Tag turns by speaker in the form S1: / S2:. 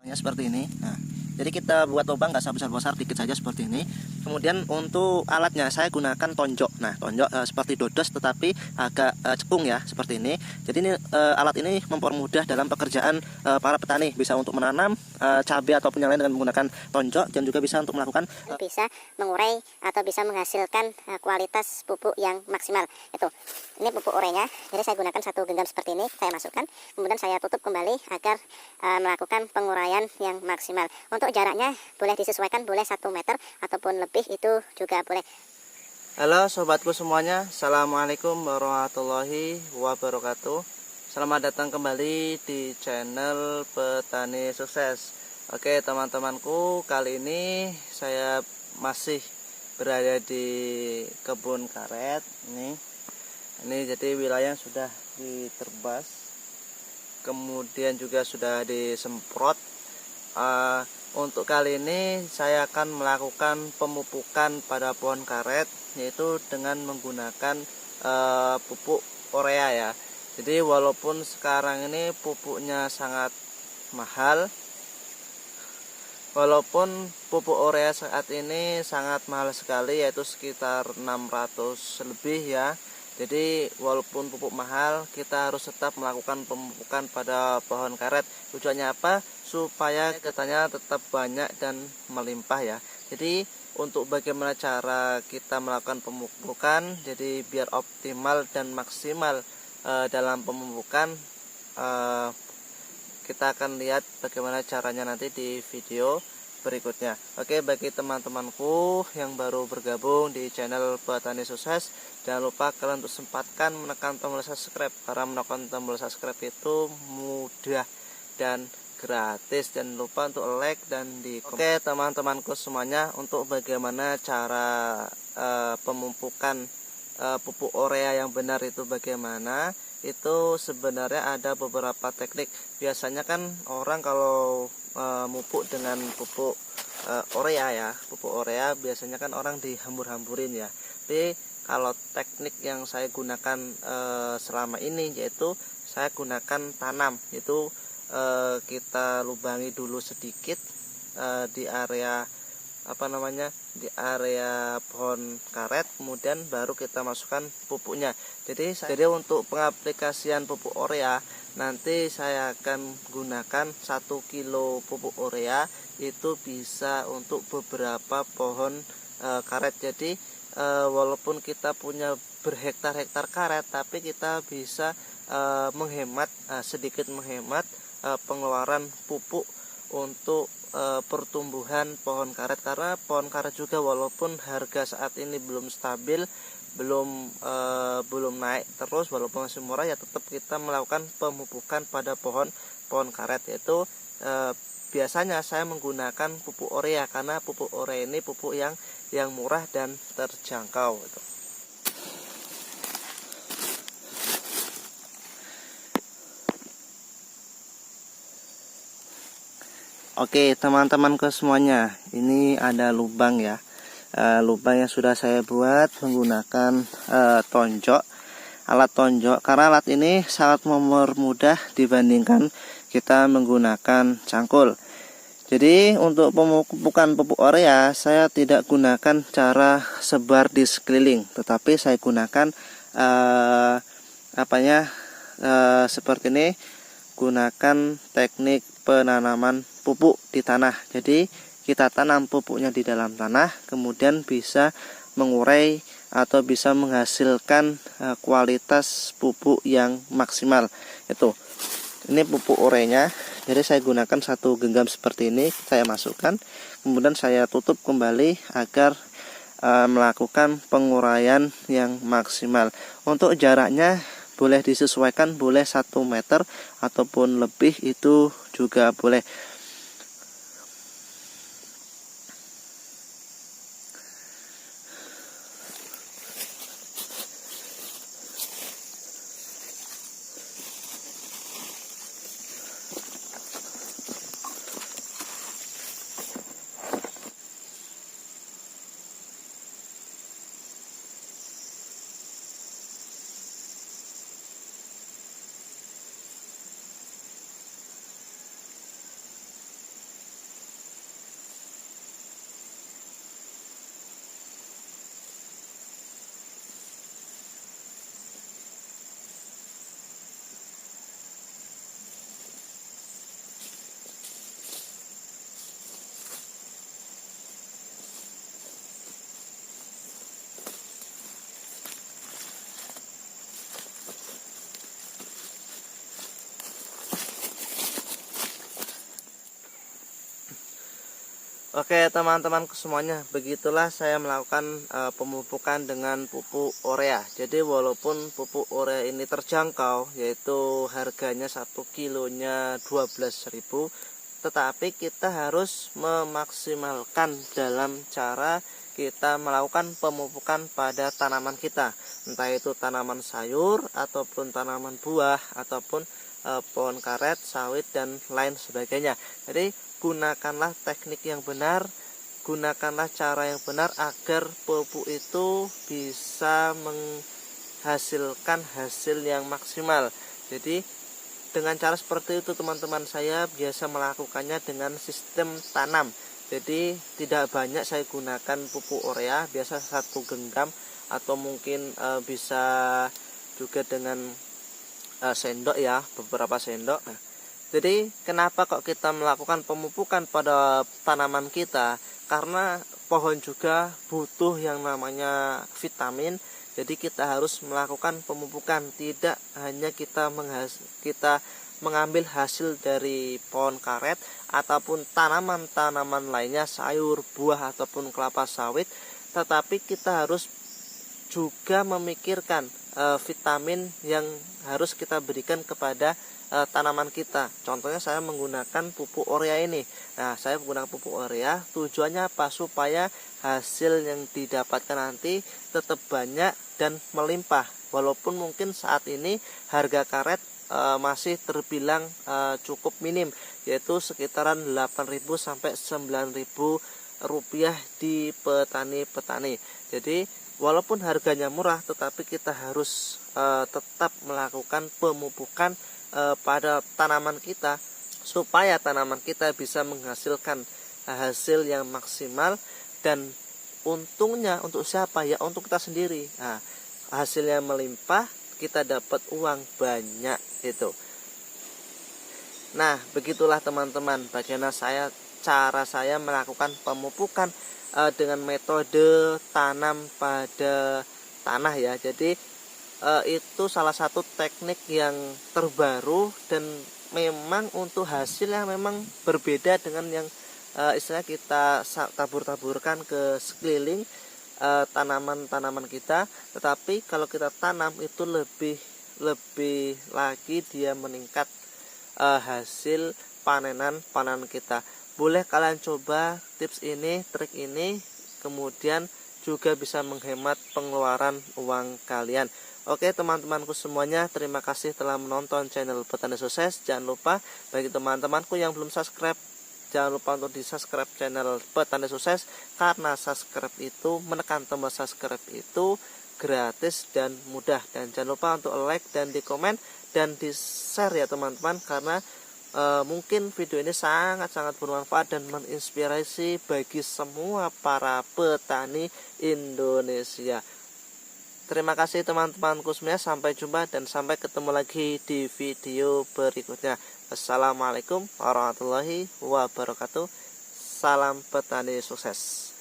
S1: Seperti ini. Nah, jadi kita buat lubang nggak besar-besar, dikit saja seperti ini. Kemudian untuk alatnya saya gunakan tonjok. Nah, tonjok seperti dodos tetapi agak cekung ya, seperti ini. Jadi ini alat ini mempermudah dalam pekerjaan para petani, bisa untuk menanam cabai ataupun yang lain dengan menggunakan tonjok, dan juga bisa untuk melakukan
S2: bisa mengurai atau bisa menghasilkan kualitas pupuk yang maksimal. Ini pupuk urenya. Jadi saya gunakan satu genggam seperti ini, saya masukkan, kemudian saya tutup kembali agar melakukan penguraian yang maksimal. Untuk jaraknya boleh disesuaikan, boleh 1 meter ataupun lebih, itu juga boleh.
S1: Halo sobatku semuanya, Assalamualaikum warahmatullahi wabarakatuh. Selamat datang kembali di channel Petani Sukses. Oke teman-temanku, kali ini saya masih berada di kebun karet. Ini jadi wilayah sudah diterbas, kemudian juga sudah disemprot. Untuk kali ini saya akan melakukan pemupukan pada pohon karet, yaitu dengan menggunakan pupuk urea ya. Jadi walaupun sekarang ini pupuknya sangat mahal, walaupun pupuk urea saat ini sangat mahal sekali, yaitu sekitar 600 lebih ya. Jadi walaupun pupuk mahal, kita harus tetap melakukan pemupukan pada pohon karet. Tujuannya apa? Supaya katanya tetap banyak dan melimpah ya. Jadi untuk bagaimana cara kita melakukan pemupukan, jadi biar optimal dan maksimal dalam pemupukan, kita akan lihat bagaimana caranya nanti di video berikutnya. Oke, bagi teman-temanku yang baru bergabung di channel Petani Sukses, jangan lupa kalian untuk sempatkan menekan tombol subscribe, karena menekan tombol subscribe itu mudah dan gratis. Jangan lupa untuk like dan di komen. Oke teman-temanku semuanya, untuk bagaimana cara pemupukan pupuk urea yang benar itu bagaimana, itu sebenarnya ada beberapa teknik. Biasanya kan orang kalau mupuk dengan pupuk urea ya, pupuk urea biasanya kan orang dihambur-hamburin ya. Tapi kalau teknik yang saya gunakan selama ini, yaitu saya gunakan tanam, yaitu kita lubangi dulu sedikit di area di area pohon karet, kemudian baru kita masukkan pupuknya. Jadi untuk pengaplikasian pupuk urea, nanti saya akan gunakan 1 kilo pupuk urea, itu bisa untuk beberapa pohon karet. Jadi walaupun kita punya berhektar-hektar karet, tapi kita bisa sedikit menghemat pengeluaran pupuk untuk pertumbuhan pohon karet. Karena pohon karet juga walaupun harga saat ini belum stabil, belum naik terus, walaupun masih murah, ya tetap kita melakukan pemupukan pada pohon karet. Yaitu biasanya saya menggunakan pupuk urea, karena pupuk urea ini pupuk yang murah dan terjangkau gitu. Oke teman-temanku semuanya, ini ada lubang ya, lubang yang sudah saya buat menggunakan tonjok, alat tonjok. Karena alat ini sangat mempermudah dibandingkan kita menggunakan cangkul. Jadi untuk pemupukan pupuk urea, saya tidak gunakan cara sebar di sekeliling, tetapi saya gunakan seperti ini, gunakan teknik penanaman pupuk di tanah. Jadi kita tanam pupuknya di dalam tanah, kemudian bisa mengurai atau bisa menghasilkan kualitas pupuk yang maksimal. Ini pupuk urenya. Jadi saya gunakan 1 genggam seperti ini, saya masukkan, kemudian saya tutup kembali agar melakukan penguraian yang maksimal. Untuk jaraknya boleh disesuaikan, boleh 1 meter ataupun lebih, itu juga boleh. Oke teman-teman semuanya, begitulah saya melakukan pemupukan dengan pupuk urea. Jadi walaupun pupuk urea ini terjangkau, yaitu harganya 1 kilonya 12.000, tetapi kita harus memaksimalkan dalam cara kita melakukan pemupukan pada tanaman kita, entah itu tanaman sayur ataupun tanaman buah ataupun pohon karet, sawit dan lain sebagainya. Jadi gunakanlah teknik yang benar, gunakanlah cara yang benar agar pupuk itu bisa menghasilkan hasil yang maksimal. Jadi dengan cara seperti itu teman-teman, saya biasa melakukannya dengan sistem tanam. Jadi tidak banyak saya gunakan pupuk urea, biasa 1 genggam atau mungkin bisa juga dengan sendok ya, beberapa sendok. Jadi kenapa kok kita melakukan pemupukan pada tanaman kita? Karena pohon juga butuh yang namanya vitamin. Jadi kita harus melakukan pemupukan, tidak hanya kita mengambil hasil dari pohon karet ataupun tanaman-tanaman lainnya, sayur, buah ataupun kelapa sawit, tetapi kita harus juga memikirkan vitamin yang harus kita berikan kepada tanaman kita. Contohnya saya menggunakan pupuk urea ini. Nah, saya menggunakan pupuk urea tujuannya apa? Supaya hasil yang didapatkan nanti tetap banyak dan melimpah. Walaupun mungkin saat ini harga karet masih terbilang cukup minim, yaitu sekitaran 8.000 sampai 9.000 rupiah di petani-petani. Jadi walaupun harganya murah, tetapi kita harus tetap melakukan pemupukan pada tanaman kita supaya tanaman kita bisa menghasilkan hasil yang maksimal, dan untungnya untuk siapa ya? Untuk kita sendiri. Nah, hasilnya melimpah, kita dapat uang banyak itu. Nah, begitulah teman-teman bagaimana cara saya melakukan pemupukan dengan metode tanam pada tanah ya. Jadi itu salah satu teknik yang terbaru dan memang untuk hasilnya memang berbeda dengan yang istilahnya kita tabur-taburkan ke sekeliling tanaman-tanaman kita. Tetapi kalau kita tanam itu lebih lagi dia meningkat hasil panenan kita. Boleh kalian coba tips ini, trik ini, kemudian juga bisa menghemat pengeluaran uang kalian. Oke teman-temanku semuanya, terima kasih telah menonton channel Petani Sukses. Jangan lupa bagi teman-temanku yang belum subscribe, jangan lupa untuk di subscribe channel Petani Sukses, karena subscribe itu, menekan tombol subscribe itu gratis dan mudah. Dan jangan lupa untuk like dan di komen dan di share ya teman-teman, karena mungkin video ini sangat-sangat bermanfaat dan menginspirasi bagi semua para petani Indonesia. Terima kasih teman-temanku semuanya, sampai jumpa dan sampai ketemu lagi di video berikutnya. Assalamualaikum warahmatullahi wabarakatuh. Salam petani sukses.